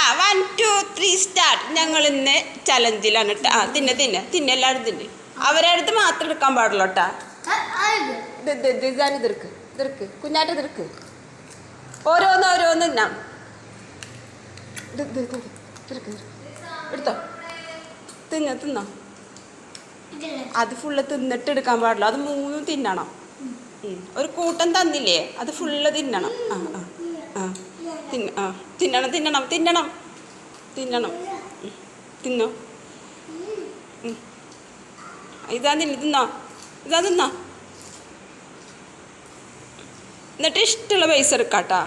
ആ 1 2 3 സ്റ്റാർട്ട്. ഞങ്ങൾ ഇന്ന് ചലഞ്ചിലാണ് കേട്ടോ. ആ തിന്നെ എല്ലാവരും തിന്നെ. അവരടുത്ത് മാത്രം എടുക്കാൻ പാടുള്ളൂ കേട്ടാ. ഇതിർക്ക് കുഞ്ഞാറ്റ ഇതിർക്ക് ഓരോന്ന് തിന്നാം. എടുത്തോ തിന്നോ. അത് ഫുള്ള് തിന്നിട്ട് എടുക്കാൻ പാടില്ല. അത് 3 തിന്നണം. ഒരു കൂട്ടം തന്നില്ലേ, അത് ഫുള്ള് തിന്നണം. തിന്നണം തിന്നോ. ഇതാ തിന്നോ. എന്നിട്ട് ഇഷ്ടമുള്ള പൈസ എടുക്കാട്ടാ.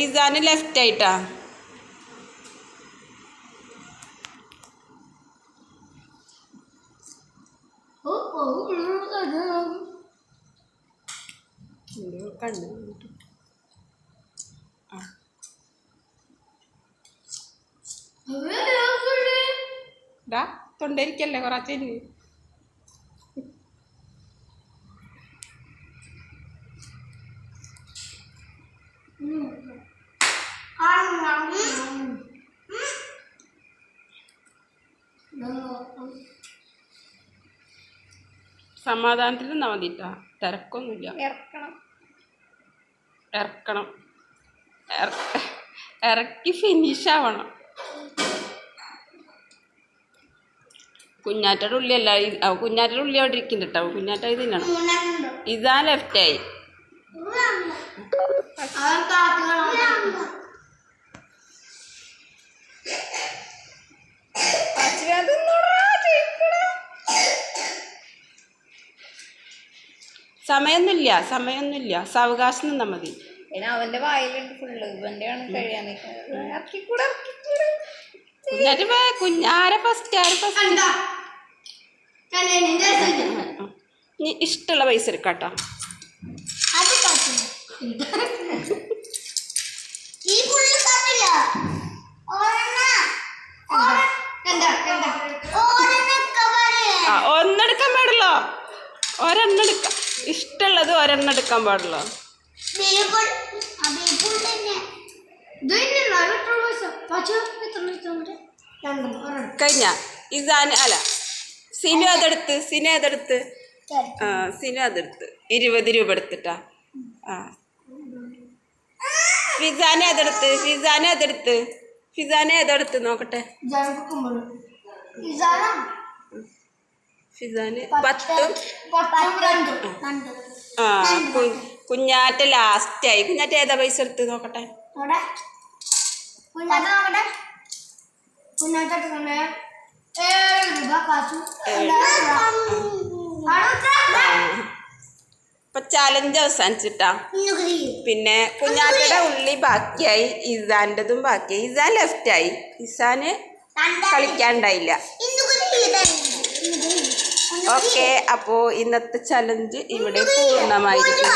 ഇസാന് ലെഫ്റ്റ് ആയിട്ടാ. തൊണ്ടരിക്കല്ലേ കുറച്ച്. സമാധാനത്തിൽ നിന്നാ മതിട്ടാ, തിരക്കൊന്നുമില്ല. ഇറക്കി ഫിനിഷ് ആവണം. കുഞ്ഞാറ്റയുടെ ഉള്ളിയല്ല, കുഞ്ഞാറ്റയുടെ ഉള്ളി അവിടെ ഇരിക്കുന്നുണ്ട് കേട്ടോ. കുഞ്ഞാറ്റ ഇത് തിന്നണം. ഇതാ ലെഫ്റ്റായി. സമയമൊന്നുമില്ല. സാവകാശം നിന്നാ മതി. അവന്റെ വായിലുണ്ട് ഫുള്ള്. ഇവന്റെയാണ് കഴിയാൻ കുഞ്ഞാരെ ഫസ്റ്റ് ഇഷ്ടമുള്ള പൈസ എടുക്കാട്ടോ. ഒന്നെടുക്കാൻ പാടുള്ളോ. ഒരെണ്ണം എടുക്കാം. ഇഷ്ടമുള്ളത് ഒരെണ്ണം എടുക്കാൻ പാടുള്ളോ. കഴിഞ്ഞ ഇസാന് അല്ല സിനു അതെടുത്ത് 20 രൂപ എടുത്തിട്ടാ. ഫിസാനെ അതെടുത്ത് നോക്കട്ടെ. ഫിസാന് 10. കുഞ്ഞാറ്റ ലാസ്റ്റായി. കുഞ്ഞാറ്റ ഏതാ പൈസ എടുത്ത് നോക്കട്ടെ. ഇപ്പൊ ചലഞ്ച് അവസാനിച്ചിട്ടാ. പിന്നെ കുഞ്ഞാറ്റയുടെ ഉള്ളി ബാക്കിയായി, ഇസാൻ്റെതും ബാക്കിയായി. ഇസാൻ ലെഫ്റ്റായി. ഇസാന് കളിക്കാണ്ടായില്ല. ഓക്കെ, അപ്പോൾ ഇന്നത്തെ ചലഞ്ച് ഇവിടെ പൂർണ്ണമായിരിക്കും.